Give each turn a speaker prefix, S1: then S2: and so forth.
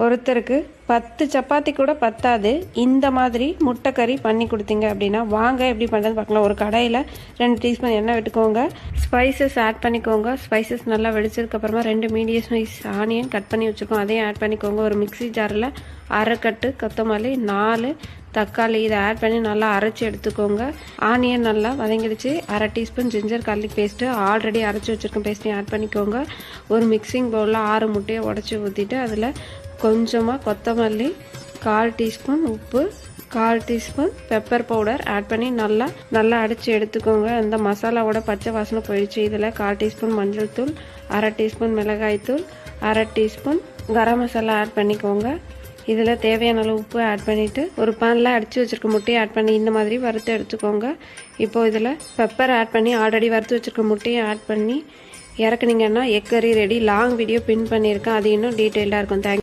S1: ஒருத்தருக்கு 10 சப்பாத்தி கூட பத்தாது. இந்த மாதிரி முட்டை கறி பண்ணி கொடுத்தீங்க அப்படின்னா வாங்க எப்படி பண்ணுறது பார்க்கலாம். ஒரு கடாயில் 2 டீஸ்பூன் எண்ணெய் விட்டுக்கோங்க. ஸ்பைசஸ் ஆட் பண்ணிக்கோங்க. ஸ்பைசஸ் நல்லா வெடிச்சதுக்கப்புறமா 2 மீடியம் சைஸ் ஆனியன் கட் பண்ணி வச்சுருக்கோம், அதையும் ஆட் பண்ணிக்கோங்க. ஒரு மிக்ஸி ஜாரில் அரை கட்டு கொத்தமல்லி, 4 தக்காளி இதை ஆட் பண்ணி நல்லா அரைச்சி எடுத்துக்கோங்க. ஆனியன் நல்லா வதங்கிடுச்சு. அரை teaspoon ginger garlic paste already அரைச்சி வச்சுருக்க பேஸ்ட்டையும் ஆட் பண்ணிக்கோங்க. ஒரு மிக்சிங் பவுலில் 6 முட்டையை உடச்சி ஊற்றிட்டு அதில் கொஞ்சமாக கொத்தமல்லி, 1/4 டீஸ்பூன் உப்பு, 1/4 டீஸ்பூன் பெப்பர் பவுடர் ஆட் பண்ணி நல்லா அடித்து எடுத்துக்கோங்க. அந்த மசாலாவோட பச்சை வாசனை போயிடுச்சு. இதில் 1/4 டீஸ்பூன் மஞ்சள் தூள், அரை டீஸ்பூன் மிளகாய் தூள், அரை டீஸ்பூன் கரம் மசாலா ஆட் பண்ணிக்கோங்க. இதில் தேவையான அளவு உப்பு ஆட் பண்ணிவிட்டு ஒரு பேனில் அடித்து வச்சுருக்க முட்டையை ஆட் பண்ணி இந்த மாதிரி வறுத்து எடுத்துக்கோங்க. இப்போது இதில் பெப்பர் ஆட் பண்ணி ஆல்ரெடி வறுத்து வச்சுருக்க முட்டையை ஆட் பண்ணி இறக்குனீங்கன்னா எக் கறி ரெடி. லாங் வீடியோ பின் பண்ணியிருக்கேன், அது இன்னும் டீட்டெயில்டாக இருக்கும். தேங்க்யூ.